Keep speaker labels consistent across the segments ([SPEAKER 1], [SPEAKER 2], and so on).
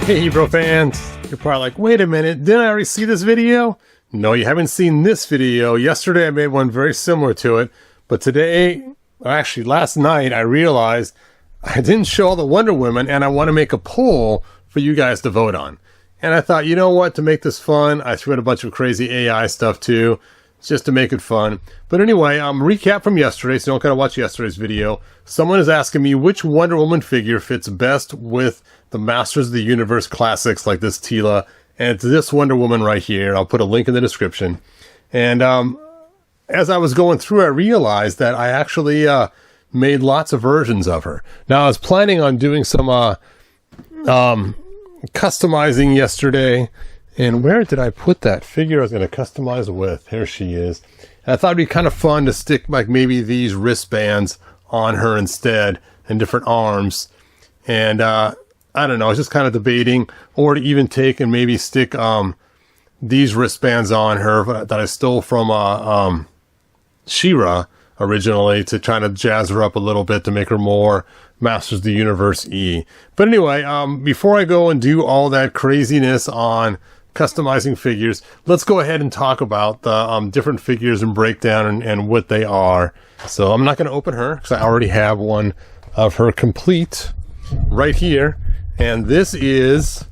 [SPEAKER 1] Hey Hebrew fans, you're probably like, wait a minute, didn't I already see this video? No, you haven't seen this video. Yesterday I made one very similar to it, but today, actually last night, I realized I didn't show all the Wonder Women and I want to make a poll for you guys to vote on. And I thought, you know what, to make this fun, I threw in a bunch of crazy AI stuff too, just to make it fun. But anyway, recap from yesterday, so you don't gotta watch yesterday's video. Someone is asking me which Wonder Woman figure fits best with the Masters of the Universe classics like this Tila, and it's this Wonder Woman right here. I'll put a link in the description. And as I was going through, I realized that I actually made lots of versions of her. Now, I was planning on doing some customizing yesterday. And where did I put that figure I was going to customize with? Here she is. And I thought it'd be kind of fun to stick like maybe these wristbands on her instead and different arms. And I don't know, I was just kind of debating, or to even take and maybe stick these wristbands on her that I stole from She-Ra originally to try to jazz her up a little bit to make her more Masters of the Universe-y. But anyway, before I go and do all that craziness on customizing figures, let's go ahead and talk about the different figures and breakdown and what they are. So I'm not going to open her because I already have one of her complete right here. And this is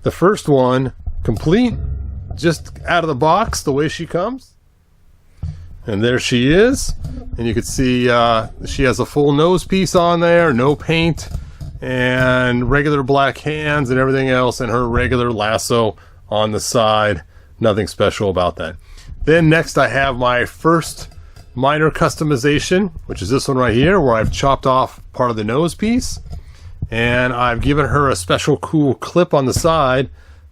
[SPEAKER 1] the first one complete, just out of the box, the way she comes. And there she is. And you can see she has a full nose piece on there, no paint, and regular black hands and everything else, and her regular lasso on the side. Nothing special about that. Then next I have my first minor customization, which is this one right here, where I've chopped off part of the nose piece. And I've given her a special cool clip on the side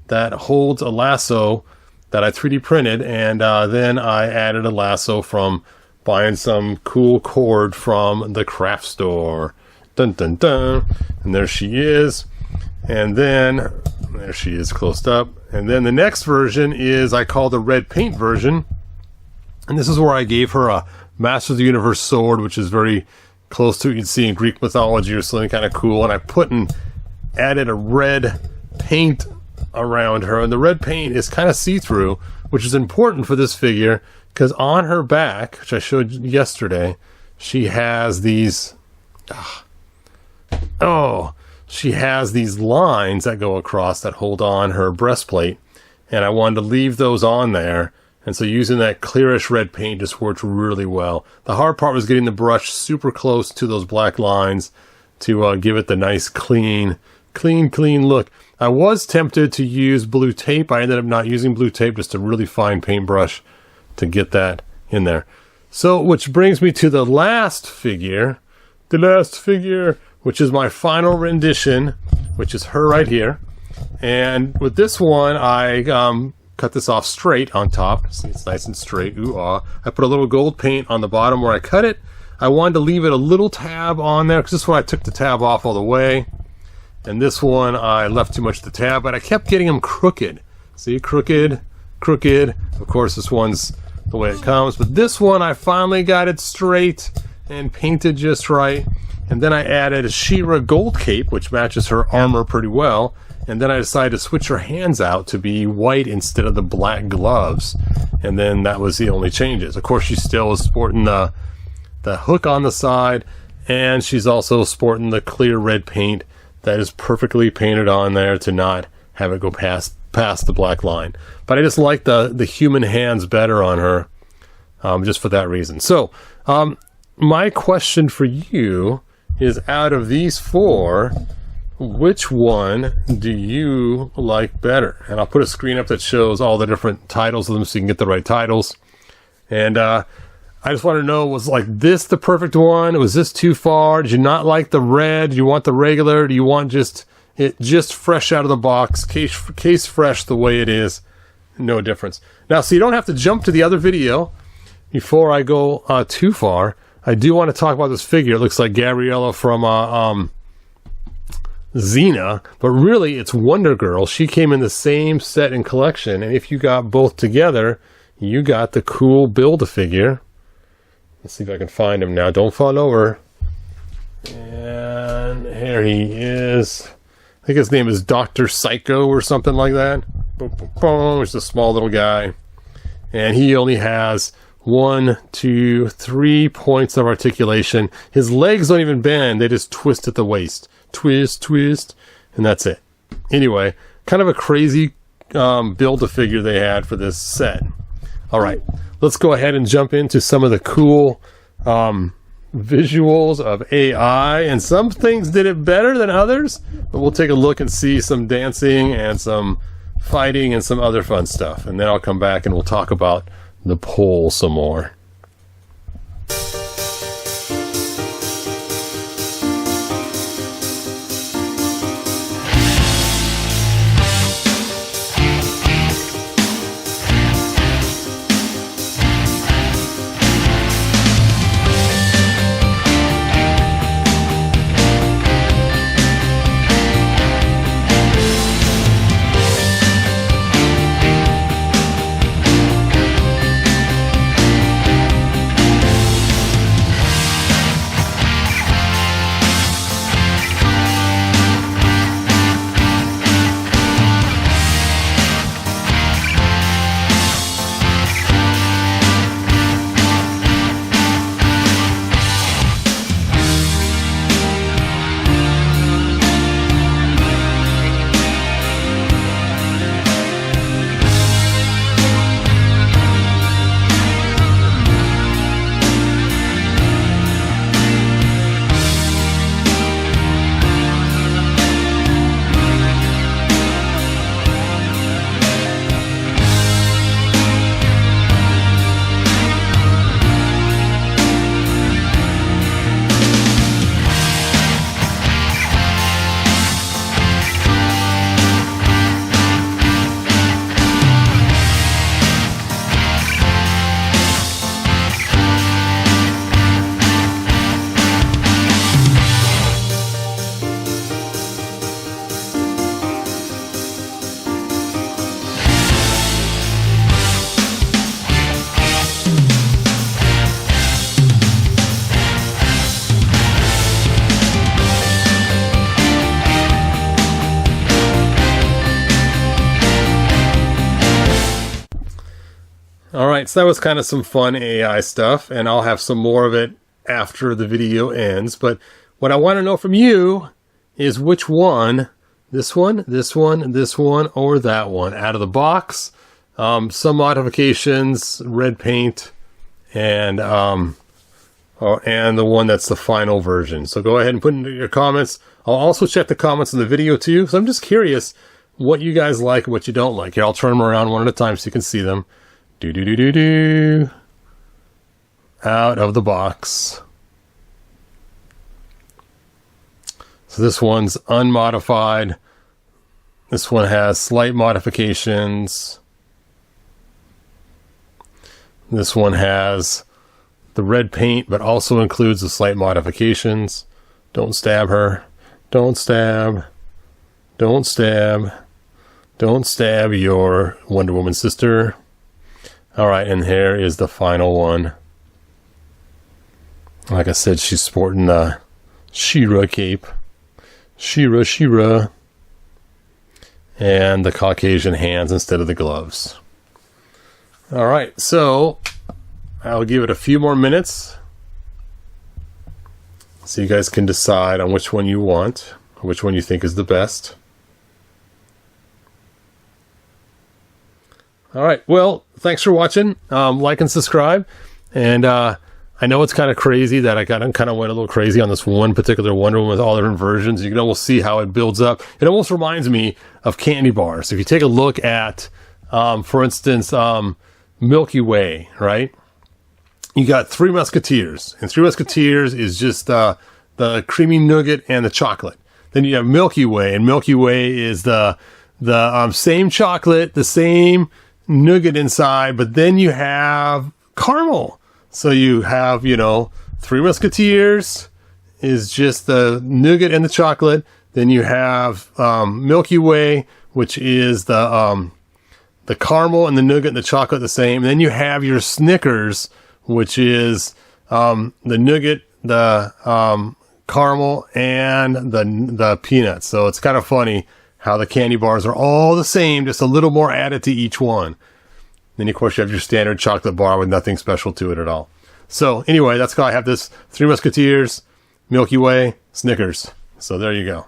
[SPEAKER 1] that holds a lasso that I 3D printed, and then I added a lasso from buying some cool cord from the craft store. Dun dun dun. And there she is. And then, there she is closed up. And then the next version is, I call the red paint version. And this is where I gave her a Master of the Universe sword, which is very close to what you'd see in Greek mythology or something kind of cool. And I put and added a red paint around her. And the red paint is kind of see-through, which is important for this figure because on her back, which I showed you yesterday, she has these... she has these lines that go across that hold on her breastplate. And I wanted to leave those on there. And so using that clearish red paint just worked really well. The hard part was getting the brush super close to those black lines to give it the nice clean look. I was tempted to use blue tape. I ended up not using blue tape, just a really fine paintbrush to get that in there. So, which brings me to the last figure, which is my final rendition, which is her right here. And with this one, I cut this off straight on top. See, it's nice and straight. I put a little gold paint on the bottom where I cut it. I wanted to leave it a little tab on there because this one I took the tab off all the way. And this one I left too much of the tab, but I kept getting them crooked. See, crooked. Of course, this one's the way it comes. But this one, I finally got it straight and painted just right. And then I added a She-Ra gold cape, which matches her armor pretty well. And then I decided to switch her hands out to be white instead of the black gloves. And then that was the only changes. Of course, she still is sporting the hook on the side. And she's also sporting the clear red paint that is perfectly painted on there to not have it go past the black line. But I just like the human hands better on her, just for that reason. So, my question for you is, out of these four, which one do you like better? And I'll put a screen up that shows all the different titles of them so you can get the right titles. And I just want to know, was like this the perfect one? Was this too far? Did you not like the red? Do you want the regular? Do you want just fresh out of the box, case fresh the way it is? No difference. Now, so you don't have to jump to the other video before I go too far. I do want to talk about this figure. It looks like Gabriella from Xena, but really it's Wonder Girl. She came in the same set and collection, and if you got both together, you got the cool Build-A-Figure. Let's see if I can find him now. Don't fall over. And here he is. I think his name is Dr. Psycho or something like that. Boom, boom, boom. He's a small little guy. And he only has 1, 2, 3 points of articulation. His legs don't even bend. They just twist at the waist. Twist, twist. And that's it. Anyway, kind of a crazy build-a-figure they had for this set. All right, let's go ahead and jump into some of the cool visuals of AI. And some things did it better than others, but we'll take a look and see some dancing and some fighting and some other fun stuff. And then I'll come back and we'll talk about the pole some more. Alright, so that was kind of some fun AI stuff, and I'll have some more of it after the video ends. But what I want to know from you is which one, this one, this one, this one, or that one, out of the box. Some modifications, red paint, and the one that's the final version. So go ahead and put in your comments. I'll also check the comments in the video too, so I'm just curious what you guys like and what you don't like. Here, I'll turn them around one at a time so you can see them. Do-do-do-do-do. Out of the box. So this one's unmodified. This one has slight modifications. This one has the red paint, but also includes the slight modifications. Don't stab her. Don't stab. Don't stab. Don't stab your Wonder Woman sister. Alright, and here is the final one. Like I said, she's sporting the She-Ra cape. She-Ra. And the Caucasian hands instead of the gloves. Alright, so I'll give it a few more minutes so you guys can decide on which one you want, or which one you think is the best. Alright, well, thanks for watching. Like and subscribe. And I know it's kind of crazy that I kind of went a little crazy on this one particular Wonder Woman with all different versions. You can almost see how it builds up. It almost reminds me of candy bars. If you take a look at, for instance, Milky Way, right? You got Three Musketeers. And Three Musketeers is just the creamy nougat and the chocolate. Then you have Milky Way. And Milky Way is the same chocolate, the same nougat inside, but then you have caramel. So you have, Three Musketeers is just the nougat and the chocolate. Then you have Milky Way, which is the caramel and the nougat and the chocolate the same. And then you have your Snickers, which is the nougat, the caramel, and the peanuts. So it's kind of funny how the candy bars are all the same, just a little more added to each one. Then, of course, you have your standard chocolate bar with nothing special to it at all. So, anyway, that's how I have this Three Musketeers, Milky Way, Snickers. So, there you go.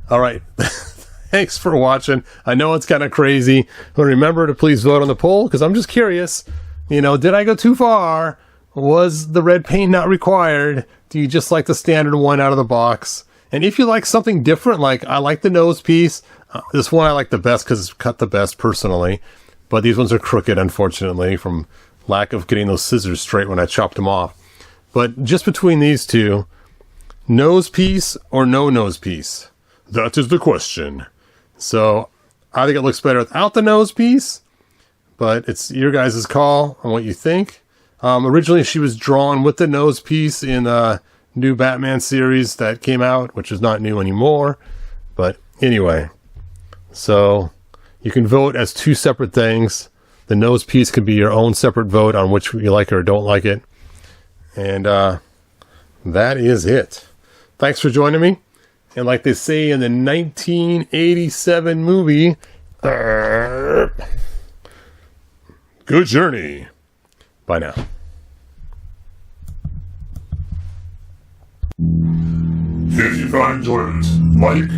[SPEAKER 1] All right. Thanks for watching. I know it's kind of crazy. But remember to please vote on the poll, because I'm just curious. You know, did I go too far? Was the red paint not required? Do you just like the standard one out of the box? And if you like something different, like I like the nose piece. This one I like the best because it's cut the best personally. But these ones are crooked, unfortunately, from lack of getting those scissors straight when I chopped them off. But just between these two, nose piece or no nose piece? That is the question. So I think it looks better without the nose piece, but it's your guys' call on what you think. Originally, she was drawn with the nose piece in a new Batman series that came out, which is not new anymore. But anyway, so you can vote as two separate things. The nose piece could be your own separate vote on which you like it or don't like it. And that is it. Thanks for joining me. And like they say in the 1987 movie, good journey. Bye now.
[SPEAKER 2] If you found enjoyment, like,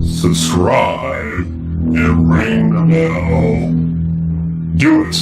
[SPEAKER 2] subscribe, and ring the bell. Do it.